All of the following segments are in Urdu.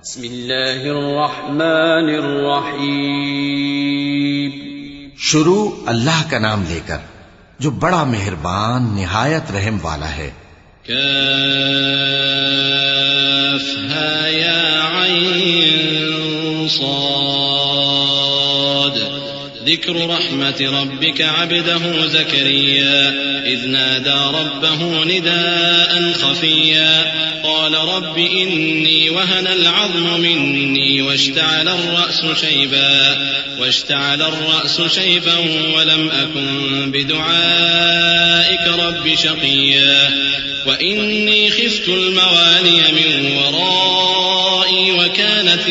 بسم اللہ الرحمن الرحیم. شروع اللہ کا نام لے کر جو بڑا مہربان نہایت رحم والا ہے. کافها یا عین صاد ذکر رحمت ربک عبده زکریا اذ نادى ربه نداء خفيا قال رب إني وهن العظم مني واشتعل الرأس شيبا ولم أكن بدعائك رب شقيا وإني خفت الموالي من ورائي وكانت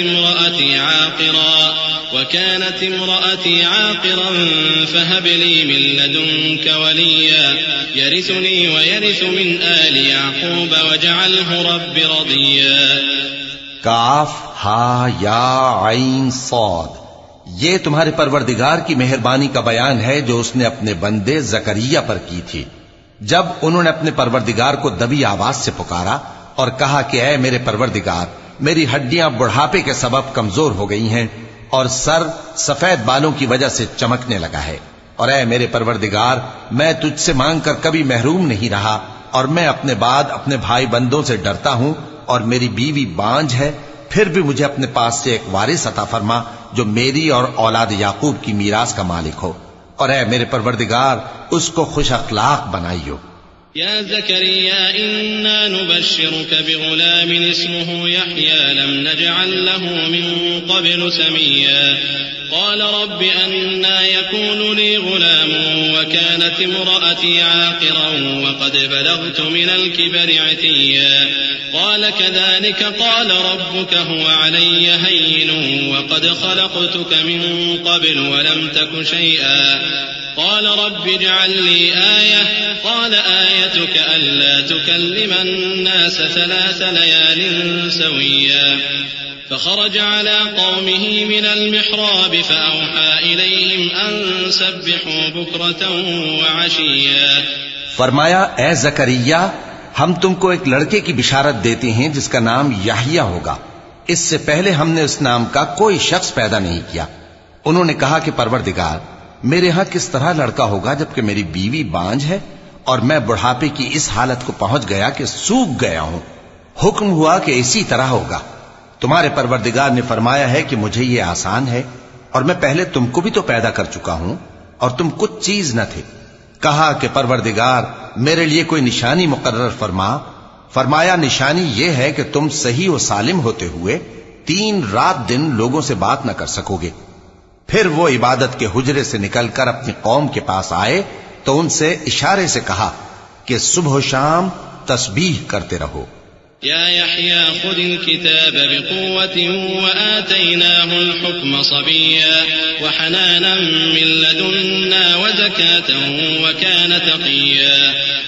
امرأتي عاقرا فهب لي من لدنك وليا يرثني ويرث من آل يعقوب واجعله رب رضيا. کاف ہا یا عین صاد، یہ تمہارے پروردگار کی مہربانی کا بیان ہے جو اس نے اپنے بندے زکریا پر کی تھی جب انہوں نے اپنے پروردگار کو دبی آواز سے پکارا اور کہا کہ اے میرے پروردگار، میری ہڈیاں بڑھاپے کے سبب کمزور ہو گئی ہیں اور سر سفید بالوں کی وجہ سے چمکنے لگا ہے، اور اے میرے پروردگار، میں تجھ سے مانگ کر کبھی محروم نہیں رہا، اور میں اپنے بعد اپنے بھائی بندوں سے ڈرتا ہوں، اور میری بیوی بانجھ ہے، پھر بھی مجھے اپنے پاس سے ایک وارث عطا فرما جو میری اور اولاد یعقوب کی میراث کا مالک ہو، اور اے میرے پروردگار اس کو خوش اخلاق بنائیو. يا زكريا إنا نبشرك بغلام اسمه يحيى لم نجعل له من قبل سميا قال رب أنا يكون لي غلام وكانت امرأتي عاقرا وقد بلغت من الكبر عتيا قال كذلك قال ربك هو علي هين وقد خلقتك من قبل ولم تك شيئا قال رب اجعل لي آية قال آيتك ألا تكلم الناس 3 ليال سويا فخرج على قومه من المحراب فأوحى إليهم أن سبحوا بكرة وعشيا. فرمایا اے زکریا، ہم تم کو ایک لڑکے کی بشارت دیتے ہیں جس کا نام یحییٰ ہوگا. اس سے پہلے ہم نے اس نام کا کوئی شخص پیدا نہیں کیا. انہوں نے کہا کہ پروردگار، میرے ہاں کس طرح لڑکا ہوگا جبکہ میری بیوی بانجھ ہے اور میں بڑھاپے کی اس حالت کو پہنچ گیا کہ سوکھ گیا ہوں. حکم ہوا کہ اسی طرح ہوگا. تمہارے پروردگار نے فرمایا ہے کہ مجھے یہ آسان ہے، اور میں پہلے تم کو بھی تو پیدا کر چکا ہوں اور تم کچھ چیز نہ تھے. کہا کہ پروردگار میرے لیے کوئی نشانی مقرر فرما. فرمایا نشانی یہ ہے کہ تم صحیح و سالم ہوتے ہوئے 3 رات دن لوگوں سے بات نہ کر سکو گے. پھر وہ عبادت کے حجرے سے نکل کر اپنی قوم کے پاس آئے تو ان سے اشارے سے کہا کہ صبح و شام تسبیح کرتے رہو. يا يحيى خذ الكتاب بقوة وآتيناه الحكم صبيا وحنانا من لدنا وزكاة وكان تقيا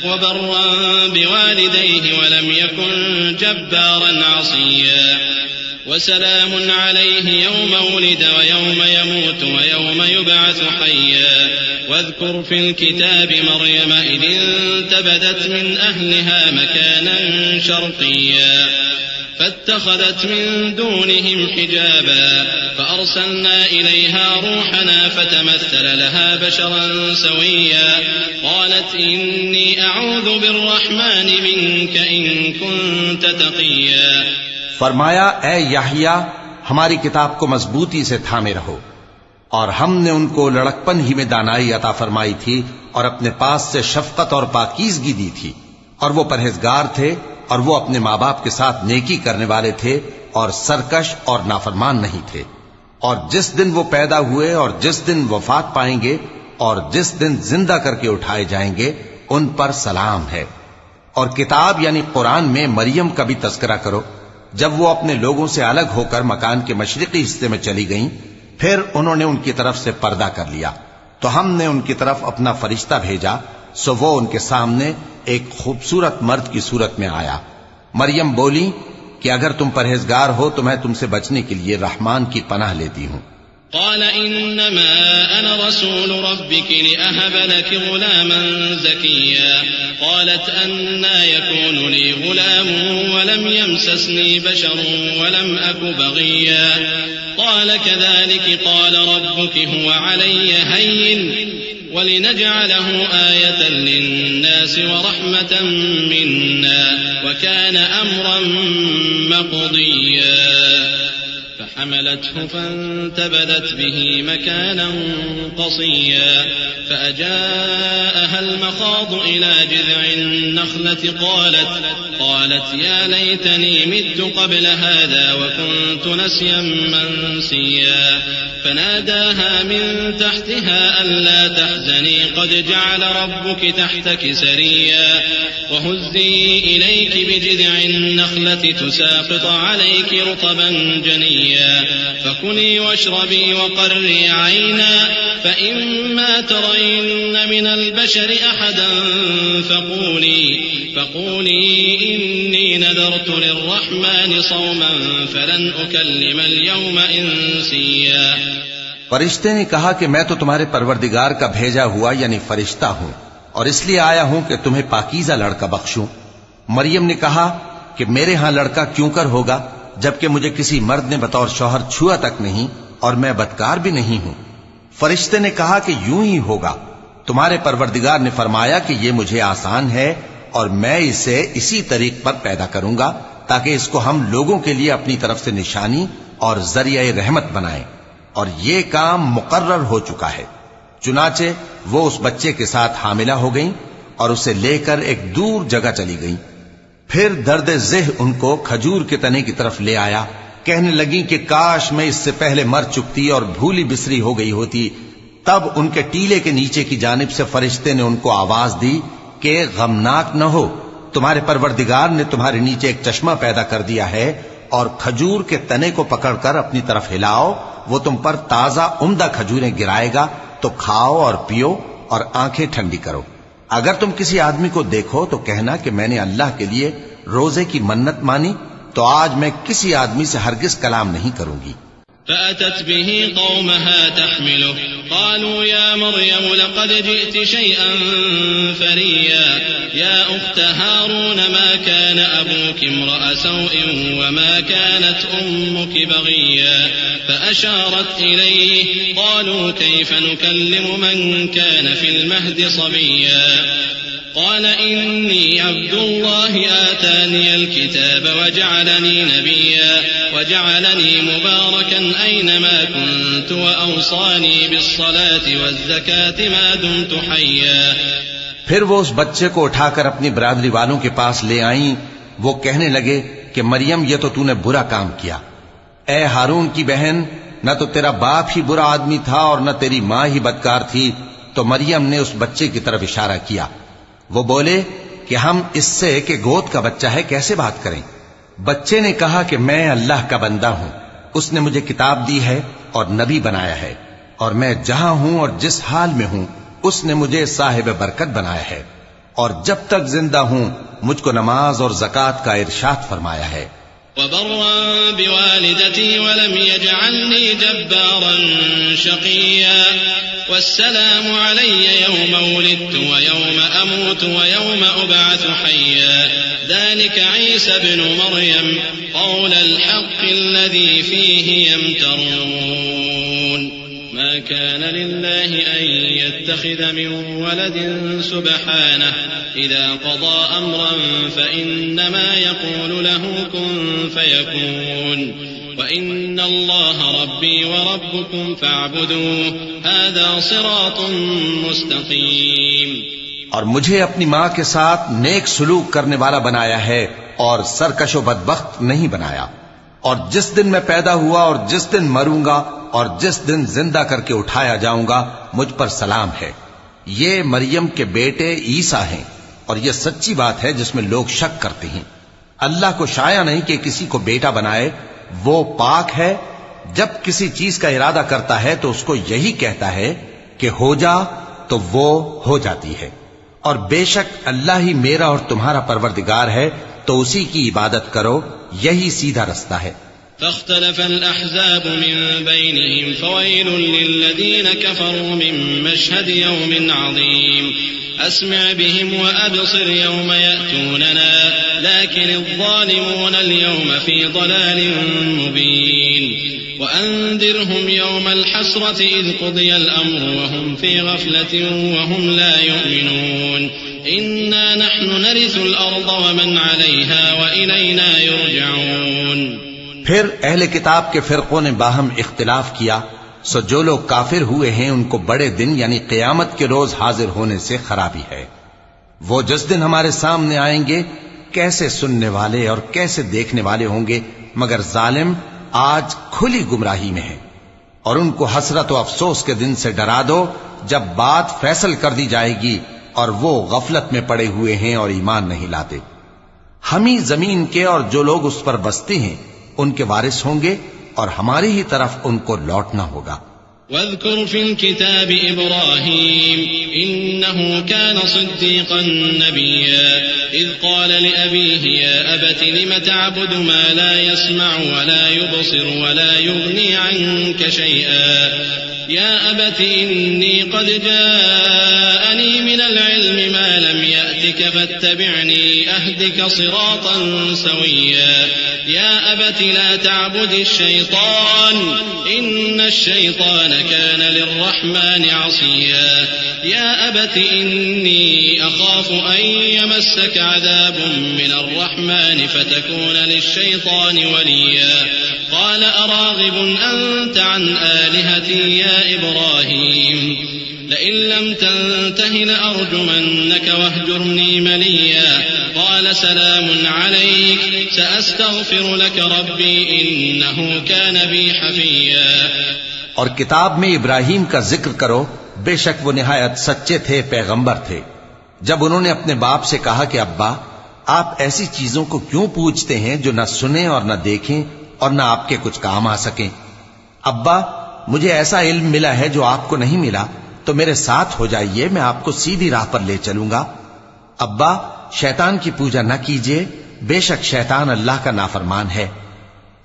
وبرا بوالديه ولم يكن جبارا عصيا وسلام عليه يوم ولد ويوم يموت ويوم يبعث حيا واذكر في الكتاب مريم إذ انتبذت من أهلها مكانا شرقيا فاتخذت من دونهم حجابا فأرسلنا إليها روحنا فتمثل لها بشرا سويا قالت إني أعوذ بالرحمن منك إن كنت تقيا. فرمایا اے یحییٰ، ہماری کتاب کو مضبوطی سے تھامے رہو، اور ہم نے ان کو لڑکپن ہی میں دانائی عطا فرمائی تھی اور اپنے پاس سے شفقت اور پاکیزگی دی تھی، اور وہ پرہیزگار تھے اور وہ اپنے ماں باپ کے ساتھ نیکی کرنے والے تھے اور سرکش اور نافرمان نہیں تھے. اور جس دن وہ پیدا ہوئے اور جس دن وفات پائیں گے اور جس دن زندہ کر کے اٹھائے جائیں گے ان پر سلام ہے. اور کتاب یعنی قرآن میں مریم کا بھی تذکرہ کرو. جب وہ اپنے لوگوں سے الگ ہو کر مکان کے مشرقی حصے میں چلی گئیں، پھر انہوں نے ان کی طرف سے پردہ کر لیا تو ہم نے ان کی طرف اپنا فرشتہ بھیجا، سو وہ ان کے سامنے ایک خوبصورت مرد کی صورت میں آیا. مریم بولی کہ اگر تم پرہیزگار ہو تو میں تم سے بچنے کے لیے رحمان کی پناہ لیتی ہوں. قال إنما أنا رسول ربك لأهب لك غلاما زكيا قالت أنى يكون لي غلام ولم يمسسني بشر ولم أك بغيا قال كذلك قال ربك هو علي هين ولنجعله آية للناس ورحمة منا وكان أمرا مقضيا فحملته فانتبذت به مكانا قصيا فأجاءها المخاض إلى جذع النخلة قالت يا ليتني مت قبل هذا وكنت نسيا منسيا فناداها من تحتها ألا تحزني قد جعل ربك تحتك سريا وهزي إليك بجذع النخلة تساقط عليك رطبا جنيا فكلي واشربي وقري عينا فإما ترين من البشر أحدا فقولي إني نذرت للرحمن صوما فلن أكلم اليوم إنسيا فرشتے نے کہا کہ میں تو تمہارے پروردگار کا بھیجا ہوا یعنی فرشتہ ہوں اور اس لیے آیا ہوں کہ تمہیں پاکیزہ لڑکا بخشوں۔ مریم نے کہا کہ میرے ہاں لڑکا کیوں کر ہوگا جبکہ مجھے کسی مرد نے بطور شوہر چھوا تک نہیں اور میں بدکار بھی نہیں ہوں۔ فرشتے نے کہا کہ یوں ہی ہوگا، تمہارے پروردگار نے فرمایا کہ یہ مجھے آسان ہے اور میں اسے اسی طریق پر پیدا کروں گا تاکہ اس کو ہم لوگوں کے لیے اپنی طرف سے نشانی اور ذریعہ رحمت بنائیں، اور یہ کام مقرر ہو چکا ہے۔ چنانچہ وہ اس بچے کے ساتھ حاملہ ہو گئیں اور اسے لے کر ایک دور جگہ چلی گئیں۔ پھر درد ذہ ان کو کھجور کے تنے کی طرف لے آیا، کہنے لگیں کہ کاش میں اس سے پہلے مر چکتی اور بھولی بسری ہو گئی ہوتی۔ تب ان کے ٹیلے کے نیچے کی جانب سے فرشتے نے ان کو آواز دی کہ غمناک نہ ہو، تمہارے پروردگار نے تمہارے نیچے ایک چشمہ پیدا کر دیا ہے، اور کھجور کے تنے کو پکڑ کر اپنی طرف ہلاؤ، وہ تم پر تازہ عمدہ کھجوریں گرائے گا، تو کھاؤ اور پیو اور آنکھیں ٹھنڈی کرو۔ اگر تم کسی آدمی کو دیکھو تو کہنا کہ میں نے اللہ کے لیے روزے کی منت مانی، تو آج میں کسی آدمی سے ہرگز کلام نہیں کروں گی۔ فأتت به قومها تحمله قالوا يا مريم لقد جئت شيئا فريا يا أخت هارون ما كان أبوك امرأ سوء وما كانت أمك بغيا فأشارت إليه قالوا كيف نكلم من كان في المهد صبيا قال إني عبد الله آتاني الكتاب وجعلني نبيا وجعلني مباركا أينما كنت وأوصاني بالصلاة والزكاة ما دمت حيا۔ پھر وہ اس بچے کو اٹھا کر اپنی برادری والوں کے پاس لے آئیں۔ وہ کہنے لگے کہ مریم یہ تو نے برا کام کیا، اے ہارون کی بہن، نہ تو تیرا باپ ہی برا آدمی تھا اور نہ تیری ماں ہی بدکار تھی۔ تو مریم نے اس بچے کی طرف اشارہ کیا۔ وہ بولے کہ ہم اس سے کہ گود کا بچہ ہے کیسے بات کریں؟ بچے نے کہا کہ میں اللہ کا بندہ ہوں، اس نے مجھے کتاب دی ہے اور نبی بنایا ہے، اور میں جہاں ہوں اور جس حال میں ہوں اس نے مجھے صاحب برکت بنایا ہے، اور جب تک زندہ ہوں مجھ کو نماز اور زکوٰۃ کا ارشاد فرمایا ہے۔ وبرا بوالدتي ولم يجعلني جبارا شقيا والسلام علي يوم ولدت ويوم أموت ويوم أبعث حيا ذلك عيسى ابن مريم قول الحق الذي فيه يمترون ما كان لله أن يتخذ من ولد سبحانه إذا قضى أمرا فإنما يقول له كن فيكون وإن الله ربي وربكم فاعبدوه هذا صراط مستقيم۔ اور مجھے اپنی ماں کے ساتھ نیک سلوک کرنے والا بنایا ہے اور سرکش و بدبخت نہیں بنایا، اور جس دن میں پیدا ہوا اور جس دن مروں گا اور جس دن زندہ کر کے اٹھایا جاؤں گا مجھ پر سلام ہے۔ یہ مریم کے بیٹے عیسیٰ ہیں، اور یہ سچی بات ہے جس میں لوگ شک کرتے ہیں۔ اللہ کو شایع نہیں کہ کسی کو بیٹا بنائے، وہ پاک ہے۔ جب کسی چیز کا ارادہ کرتا ہے تو اس کو یہی کہتا ہے کہ ہو جا، تو وہ ہو جاتی ہے۔ اور بے شک اللہ ہی میرا اور تمہارا پروردگار ہے، تو اسی کی عبادت کرو، یہی سیدھا رستہ ہے۔ فاختلف الأحزاب من بينهم فويل للذين كفروا من مشهد يوم عظيم أسمع بهم وأبصر يوم يأتوننا لكن الظالمون اليوم في ضلال مبين وأنذرهم يوم الحسرة إذ قضي الأمر وهم في غفلة وهم لا يؤمنون إنا نحن نرث الأرض ومن عليها وإلينا يرجعون. پھر اہل کتاب کے فرقوں نے باہم اختلاف کیا، سو جو لوگ کافر ہوئے ہیں ان کو بڑے دن یعنی قیامت کے روز حاضر ہونے سے خرابی ہے. وہ جس دن ہمارے سامنے آئیں گے کیسے سننے والے اور کیسے دیکھنے والے ہوں گے، مگر ظالم آج کھلی گمراہی میں ہے. اور ان کو حسرت و افسوس کے دن سے ڈرا دو جب بات فیصل کر دی جائے گی اور وہ غفلت میں پڑے ہوئے ہیں اور ایمان نہیں لاتے. ہم ہی زمین کے اور جو لوگ اس پر بستے ہیں ان کے وارث ہوں گے اور ہماری ہی طرف ان کو لوٹنا ہوگا. واذكر في الكتاب إبراهيم إنه كان صديقا نبيا إذ قال لأبيه يا أبت لم تعبد ما لا يسمع ولا يبصر ولا يغني عنك شيئا يا أبت إني قد جاءني من العلم ما لم يأتك فاتبعني أهدك صراطا سويا يا أبت لا تعبد الشيطان إن الشيطان كان للرحمن عصيا يا أبت إني أخاف أن يمسك عذاب من الرحمن فتكون للشيطان وليا قال أراغب أنت عن آلهتي يا إبراهيم لئن لم تنته لأرجمنك واهجرني مليا قال سلام عليك سأستغفر لك ربي إنه كان بي حفيا. اور کتاب میں ابراہیم کا ذکر کرو، بے شک وہ نہایت سچے تھے، پیغمبر تھے. جب انہوں نے اپنے باپ سے کہا کہ ابا آپ ایسی چیزوں کو کیوں پوچھتے ہیں جو نہ سنیں اور نہ دیکھیں اور نہ آپ کے کچھ کام آ سکیں. ابا مجھے ایسا علم ملا ہے جو آپ کو نہیں ملا، تو میرے ساتھ ہو جائیے، میں آپ کو سیدھی راہ پر لے چلوں گا. ابا شیطان کی پوجا نہ کیجیے، بے شک شیطان اللہ کا نافرمان ہے.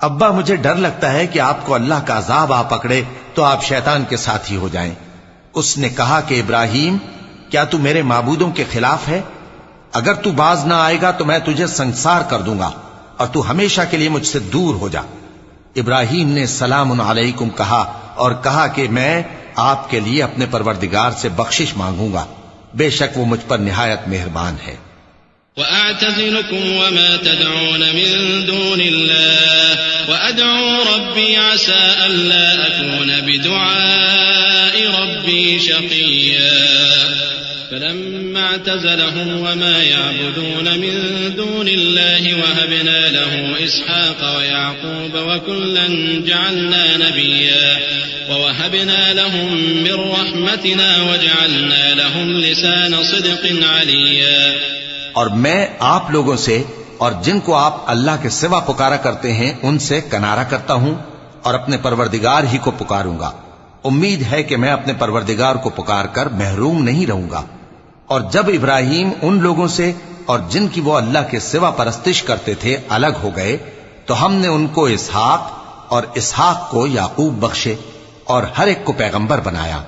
ابا مجھے ڈر لگتا ہے کہ آپ کو اللہ کا عذاب آ پکڑے تو آپ شیطان کے ساتھی ہو جائیں. اس نے کہا کہ ابراہیم کیا تو میرے معبودوں کے خلاف ہے؟ اگر تو باز نہ آئے گا تو میں تجھے سنسار کر دوں گا اور تو ہمیشہ کے لیے مجھ سے دور ہو جا. ابراہیم نے سلام علیکم کہا اور کہا کہ میں آپ کے لیے اپنے پروردگار سے بخشش مانگوں گا، بے شک وہ مجھ پر نہایت مہربان ہے. وأعتزلكم وما تدعون من دون الله وأدعو ربي عسى ألا أكون بدعاء ربي شقيا. فلما اعتزلهم وما يعبدون من دون الله وهبنا له إسحاق ويعقوب وكلا جعلنا نبيا ووهبنا لهم من رحمتنا وجعلنا لهم لسان صدق عليا. اور میں آپ لوگوں سے اور جن کو آپ اللہ کے سوا پکارا کرتے ہیں ان سے کنارہ کرتا ہوں اور اپنے پروردگار ہی کو پکاروں گا. امید ہے کہ میں اپنے پروردگار کو پکار کر محروم نہیں رہوں گا. اور جب ابراہیم ان لوگوں سے اور جن کی وہ اللہ کے سوا پرستش کرتے تھے الگ ہو گئے تو ہم نے ان کو اسحاق اور اسحاق کو یعقوب بخشے اور ہر ایک کو پیغمبر بنایا.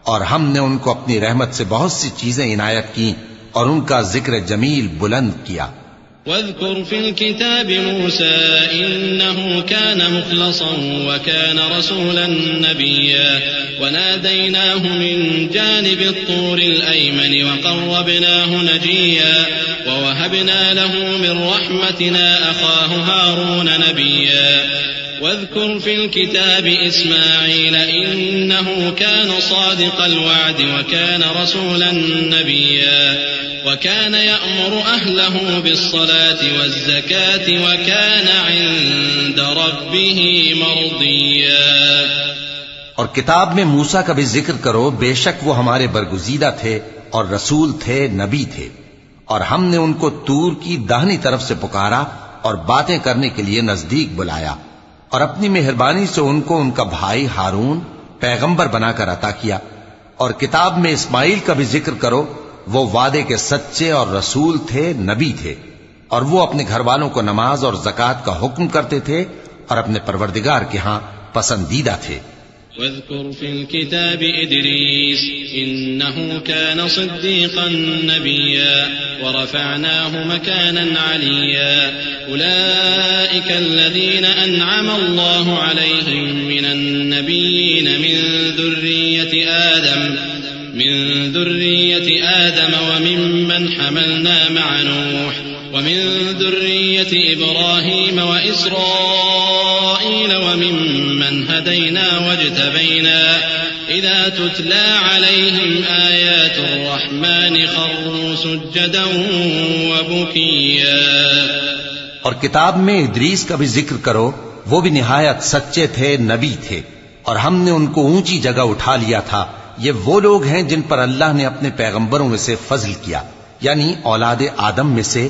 اور ہم نے ان کو اپنی رحمت سے بہت سی چیزیں عنایت کی اور ان کا ذکر جمیل بلند کیا. واذكر في الكتاب موسى إنه كان مخلصا وكان رسولا نبيا وناديناه من جانب الطور الأيمن وقربناه نجيا ووهبنا له من رحمتنا أخاه هارون نبيا. واذكر في الكتاب إسماعيل إنه كان صادق الوعد وكان رسولا نبيا وكان يأمر أهله بالصلاة والزكاة وكان عند ربه مرضيا. اور کتاب میں موسیٰ کا بھی ذکر کرو، بے شک وہ ہمارے برگزیدہ تھے اور رسول تھے، نبی تھے. اور ہم نے ان کو طور کی داہنی طرف سے پکارا اور باتیں کرنے کے لیے نزدیک بلایا اور اپنی مہربانی سے ان کو ان کا بھائی ہارون پیغمبر بنا کر عطا کیا. اور کتاب میں اسماعیل کا بھی ذکر کرو، وہ وعدے کے سچے اور رسول تھے، نبی تھے. اور وہ اپنے گھر والوں کو نماز اور زکوٰۃ کا حکم کرتے تھے اور اپنے پروردگار کے ہاں پسندیدہ تھے۔ واذكر في الكتاب إدريس إنه كان صديقا نبيا ورفعناه مكانا عليا أولئك الذين أنعم الله عليهم من النبيين من ذرية آدم وممن حملنا مع نوح ومن ذرية إبراهيم وإسرائيل وممن هدينا واجتبينا إذا تتلى عليهم آيات الرحمن خروا سجدا وبكيا۔ اور کتاب میں ادریس کا بھی ذکر کرو، وہ بھی نہایت سچے تھے، نبی تھے، اور ہم نے ان کو اونچی جگہ اٹھا لیا تھا۔ یہ وہ لوگ ہیں جن پر اللہ نے اپنے پیغمبروں میں سے فضل کیا، یعنی اولاد آدم میں سے،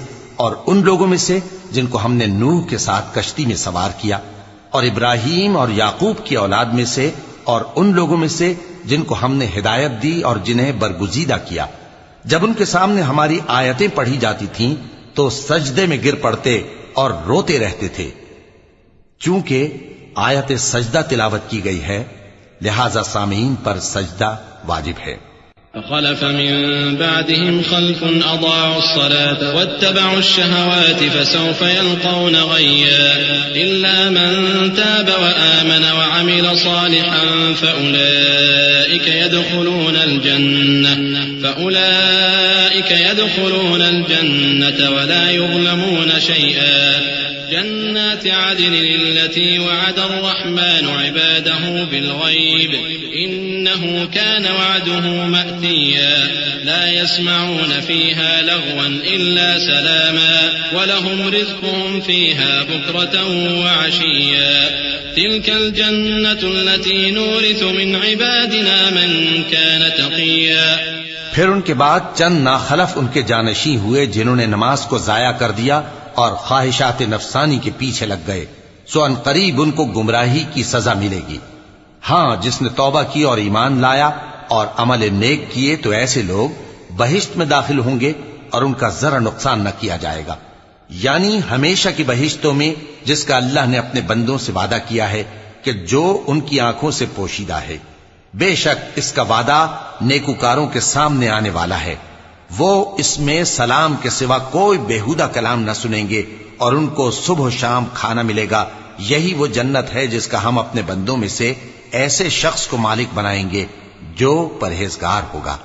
اور ان لوگوں میں سے جن کو ہم نے نوح کے ساتھ کشتی میں سوار کیا، اور ابراہیم اور یعقوب کی اولاد میں سے، اور ان لوگوں میں سے جن کو ہم نے ہدایت دی اور جنہیں برگزیدہ کیا۔ جب ان کے سامنے ہماری آیتیں پڑھی جاتی تھیں تو سجدے میں گر پڑتے اور روتے رہتے تھے۔ چونکہ آیت سجدہ تلاوت کی گئی ہے، لہذا سامعین پر سجدہ واجب ہے۔ فخلف من بعدهم خلف أضاعوا الصلاة واتبعوا الشهوات فسوف يلقون غيا إلا من تاب وآمن وعمل صالحا فأولئك يدخلون الجنة ولا يظلمون شيئا جنات عدن التي وعد الرحمن عباده بالغيب إنه كان وعده مأتيا لا يسمعون فيها لغوا إلا سلاما ولهم رزقهم فيها بكرة وعشيا تلك الجنة التي نورث من عبادنا من كان تقيا۔ پھر ان کے بعد چند ناخلف ان کے جانشین ہوئے جنہوں نے نماز کو ضائع کر دیا اور خواہشات نفسانی کے پیچھے لگ گئے، سو ان قریب ان کو گمراہی کی سزا ملے گی۔ ہاں، جس نے توبہ کی اور ایمان لایا اور عمل نیک کیے تو ایسے لوگ بہشت میں داخل ہوں گے اور ان کا ذرا نقصان نہ کیا جائے گا، یعنی ہمیشہ کی بہشتوں میں جس کا اللہ نے اپنے بندوں سے وعدہ کیا ہے کہ جو ان کی آنکھوں سے پوشیدہ ہے۔ بے شک اس کا وعدہ نیکوکاروں کے سامنے آنے والا ہے، وہ اس میں سلام کے سوا کوئی بیہودہ کلام نہ سنیں گے اور ان کو صبح و شام کھانا ملے گا۔ یہی وہ جنت ہے جس کا ہم اپنے بندوں میں سے ایسے شخص کو مالک بنائیں گے جو پرہیزگار ہوگا۔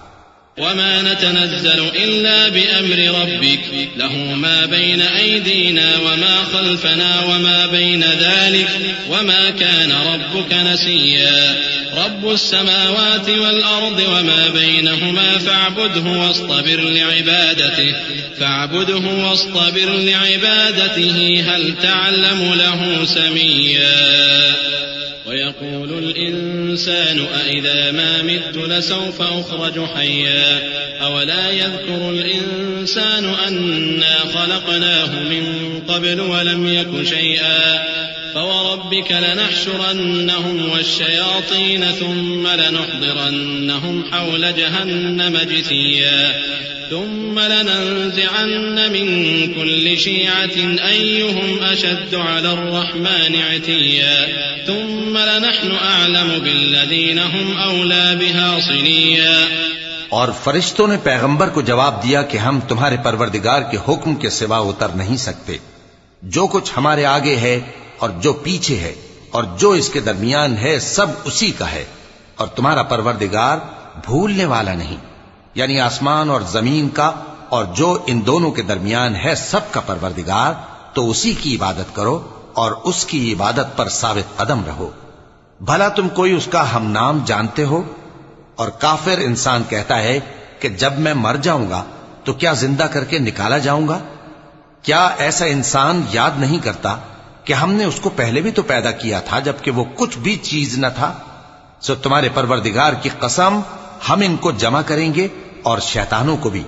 وما نتنزل إلا بأمر ربك له ما بين أيدينا وما خلفنا وما بين ذلك وما كان ربك نسيا رب السماوات والأرض وما بينهما فاعبده واصطبر لعبادته هل تعلم له سميا ويقول الإنسان أإذا ما مت لسوف أخرج حيا أولا يذكر الإنسان أنا خلقناه من قبل ولم يك شيئا فوربك لنحشرنهم والشياطين ثم لنحضرنهم حول جهنم جثيا ثم لننزعن من كل شيعة أيهم أشد على الرحمن عتيا ثم لنحن أعلم بالذين هم أولى بها صليا۔ اور فرشتوں نے پیغمبر کو جواب دیا کہ ہم تمہارے پروردگار کے حکم کے سوا اتر نہیں سکتے، جو کچھ ہمارے آگے ہے اور جو پیچھے ہے اور جو اس کے درمیان ہے سب اسی کا ہے، اور تمہارا پروردگار بھولنے والا نہیں، یعنی آسمان اور زمین کا اور جو ان دونوں کے درمیان ہے سب کا پروردگار، تو اسی کی عبادت کرو اور اس کی عبادت پر ثابت قدم رہو۔ بھلا تم کوئی اس کا ہم نام جانتے ہو؟ اور کافر انسان کہتا ہے کہ جب میں مر جاؤں گا تو کیا زندہ کر کے نکالا جاؤں گا؟ کیا ایسا انسان یاد نہیں کرتا کہ ہم نے اس کو پہلے بھی تو پیدا کیا تھا جبکہ وہ کچھ بھی چیز نہ تھا؟ سو تمہارے پروردگار کی قسم ہم ان کو جمع کریں گے اور شیطانوں کو بھی،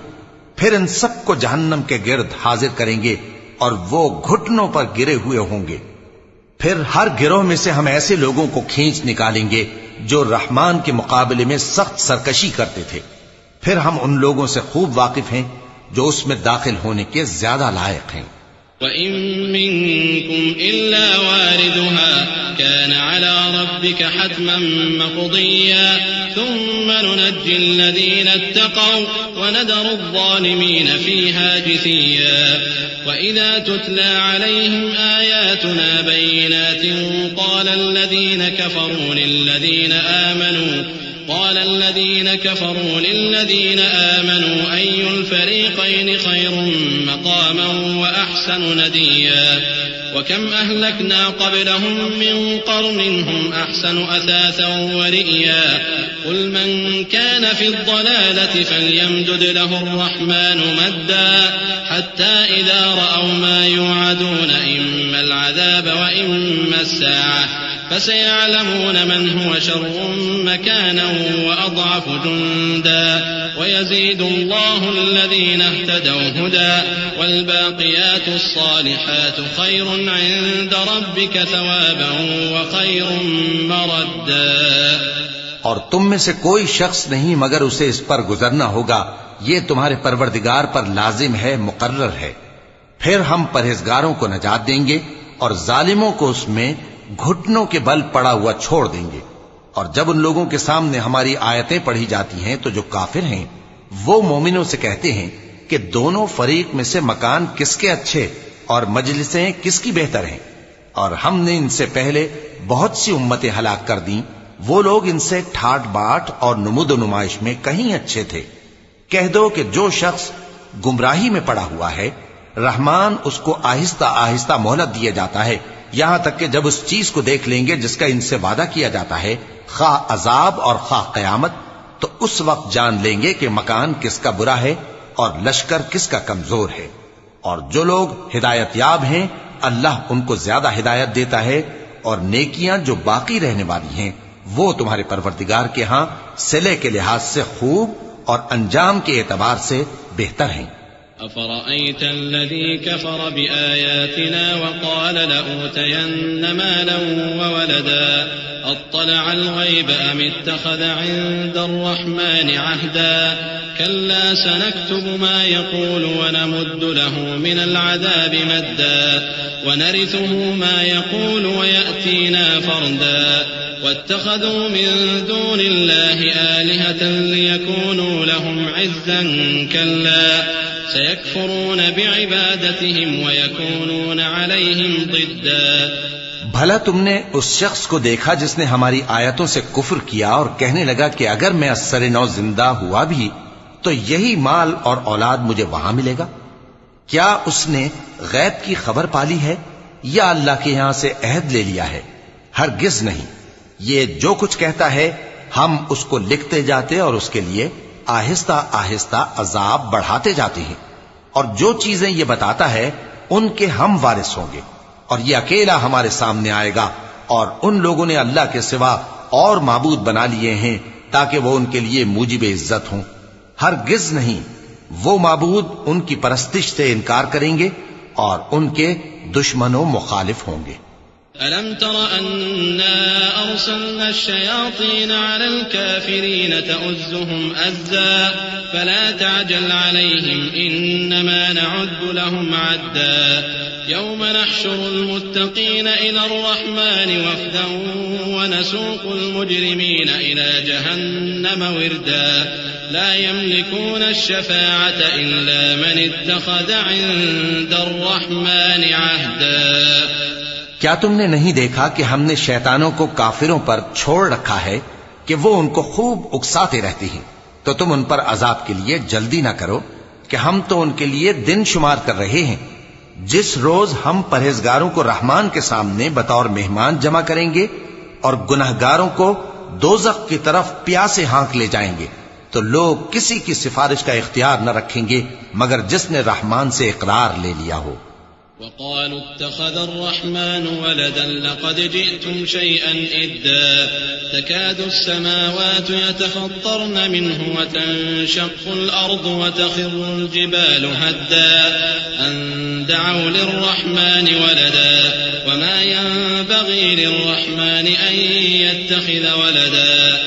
پھر ان سب کو جہنم کے گرد حاضر کریں گے اور وہ گھٹنوں پر گرے ہوئے ہوں گے۔ پھر ہر گروہ میں سے ہم ایسے لوگوں کو کھینچ نکالیں گے جو رحمان کے مقابلے میں سخت سرکشی کرتے تھے، پھر ہم ان لوگوں سے خوب واقف ہیں جو اس میں داخل ہونے کے زیادہ لائق ہیں۔ وإن منكم إلا واردها كان على ربك حتما مقضيا ثم ننجي الذين اتقوا وندر الظالمين فيها جثيا وإذا تتلى عليهم آياتنا بينات قال الذين كفروا للذين آمنوا أي الفريقين خير مقاما وأحسن نديا وكم أهلكنا قبلهم من قرن هم أحسن أثاثا ورئيا قل من كان في الضلالة فليمدد له الرحمن مدا حتى إذا رأوا ما يوعدون إما العذاب وإما الساعة فسيعلمون من هو شر مكانا وأضعف جندا ويزيد الله الذين اهتدوا هدى والباقيات الصالحات خير عند ربك ثوابا وخير مردا. اور تم میں سے کوئی شخص نہیں مگر اسے اس پر گزرنا ہوگا، یہ تمہارے پروردگار پر لازم ہے، مقرر ہے. پھر ہم پرہیزگاروں کو نجات دیں گے اور ظالموں کو اس میں گھٹنوں کے بل پڑا ہوا چھوڑ دیں گے. اور جب ان لوگوں کے سامنے ہماری آیتیں پڑھی جاتی ہیں تو جو کافر ہیں وہ مومنوں سے کہتے ہیں کہ دونوں فریق میں سے مکان کس کے اچھے اور مجلسیں کس کی بہتر ہیں، اور ہم نے ان سے پہلے بہت سی امتیں ہلاک کر دیں، وہ لوگ ان سے ٹھاٹ باٹ اور نمود و نمائش میں کہیں اچھے تھے. کہہ دو کہ جو شخص گمراہی میں پڑا ہوا ہے رحمان اس کو آہستہ آہستہ مہلت دیا جاتا ہے، یہاں تک کہ جب اس چیز کو دیکھ لیں گے جس کا ان سے وعدہ کیا جاتا ہے، خواہ عذاب اور خواہ قیامت، تو اس وقت جان لیں گے کہ مکان کس کا برا ہے اور لشکر کس کا کمزور ہے. اور جو لوگ ہدایت یاب ہیں اللہ ان کو زیادہ ہدایت دیتا ہے، اور نیکیاں جو باقی رہنے والی ہیں وہ تمہارے پروردگار کے ہاں صلے کے لحاظ سے خوب اور انجام کے اعتبار سے بہتر ہیں. أفرأيت الذي كفر بآياتنا وقال لأوتين مالا وولدا أطلع الغيب أم اتخذ عند الرحمن عهدا كلا سنكتب ما يقول ونمد له من العذاب مدا ونرثه ما يقول ويأتينا فردا واتخذوا من دون الله آلهة ليكونوا لهم عزا كلا سيكفرون بعبادتهم ويكونون عليهم ضدا. بھلا تم نے اس شخص کو دیکھا جس نے ہماری آیتوں سے کفر کیا اور کہنے لگا کہ اگر میں اثر نو زندہ ہوا بھی تو یہی مال اور اولاد مجھے وہاں ملے گا؟ کیا اس نے غیب کی خبر پالی ہے یا اللہ کے یہاں سے عہد لے لیا ہے؟ ہرگز نہیں. یہ جو کچھ کہتا ہے ہم اس کو لکھتے جاتے اور اس کے لیے آہستہ آہستہ عذاب بڑھاتے جاتے ہیں، اور جو چیزیں یہ بتاتا ہے ان کے ہم وارث ہوں گے، اور یہ اکیلا ہمارے سامنے آئے گا. اور ان لوگوں نے اللہ کے سوا اور معبود بنا لیے ہیں تاکہ وہ ان کے لیے موجب عزت ہوں. ہرگز نہیں، وہ معبود ان کی پرستش سے انکار کریں گے اور ان کے دشمن و مخالف ہوں گے. ألم تر أنا أرسلنا الشياطين على الكافرين تؤزهم أزا فلا تعجل عليهم إنما نعد لهم عدا يوم نحشر المتقين إلى الرحمن وفدا ونسوق المجرمين إلى جهنم وردا لا يملكون الشفاعة إلا من اتخذ عند الرحمن عهدا. کیا تم نے نہیں دیکھا کہ ہم نے شیطانوں کو کافروں پر چھوڑ رکھا ہے کہ وہ ان کو خوب اکساتے رہتی ہیں؟ تو تم ان پر عذاب کے لیے جلدی نہ کرو کہ ہم تو ان کے لیے دن شمار کر رہے ہیں. جس روز ہم پرہیزگاروں کو رحمان کے سامنے بطور مہمان جمع کریں گے اور گنہگاروں کو دوزخ کی طرف پیاسے ہانک لے جائیں گے تو لوگ کسی کی سفارش کا اختیار نہ رکھیں گے مگر جس نے رحمان سے اقرار لے لیا ہو. وقالوا اتخذ الرحمن ولدا لقد جئتم شيئا إدا تكاد السماوات يتفطرن منه وتنشق الأرض وتخر الجبال هدا أن دعوا للرحمن ولدا وما ينبغي للرحمن أن يتخذ ولدا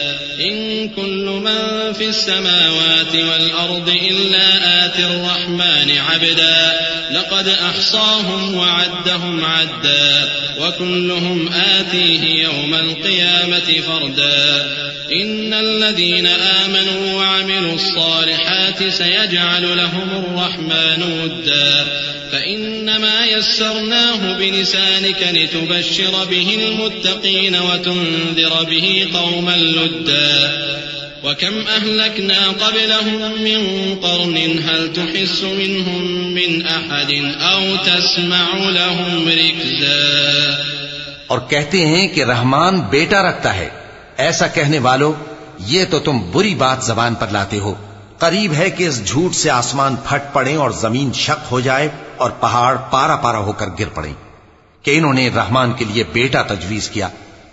إن كل من في السماوات والأرض إلا آتي الرحمن عبدا لقد أحصاهم أحصاهم وعدهم عدا وكلهم آتيه يوم القيامة فردا إن الذين آمنوا وعملوا الصالحات سيجعل لهم الرحمن ودا فإنما يسرناه بلسانك لتبشر به المتقين وتنذر به قوما لدا وكم أهلكنا قبلهم من قرن هل تحس منهم من أحد أو تسمع لهم ركزا. اور کہتے ہیں کہ رحمان بیٹا رکھتا ہے. ایسا کہنے والو یہ تو تم بری بات زبان پر لاتے ہو. قریب ہے کہ اس جھوٹ سے آسمان پھٹ پڑے اور زمین شق ہو جائے اور پہاڑ پارا پارا ہو کر گر پڑے کہ انہوں نے رحمان کے لیے بیٹا تجویز کیا.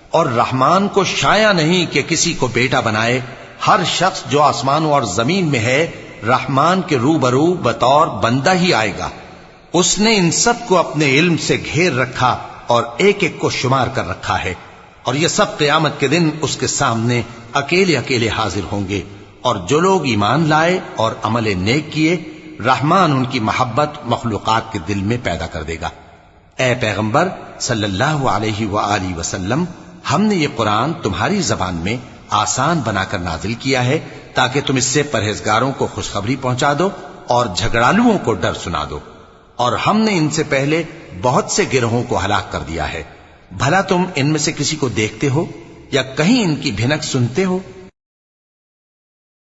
اور رحمان کو شایع نہیں کہ کسی کو بیٹا بنائے. ہر شخص جو آسمانوں اور زمین میں ہے رحمان کے روبرو بطور بندہ ہی آئے گا. اس نے ان سب کو اپنے علم سے گھیر رکھا اور ایک ایک کو شمار کر رکھا ہے. اور یہ سب قیامت کے دن اس کے سامنے اکیلے اکیلے حاضر ہوں گے. اور جو لوگ ایمان لائے اور عمل نیک کیے رحمان ان کی محبت مخلوقات کے دل میں پیدا کر دے گا. اے پیغمبر صلی اللہ علیہ وآلہ وسلم ہم نے یہ قرآن تمہاری زبان میں آسان بنا کر نازل کیا ہے تاکہ تم اس سے پرہیزگاروں کو خوشخبری پہنچا دو اور جھگڑالوؤں کو ڈر سنا دو. اور ہم نے ان سے پہلے بہت سے گروہوں کو ہلاک کر دیا ہے. بھلا تم ان میں سے کسی کو دیکھتے ہو یا کہیں ان کی بھنک سنتے ہو؟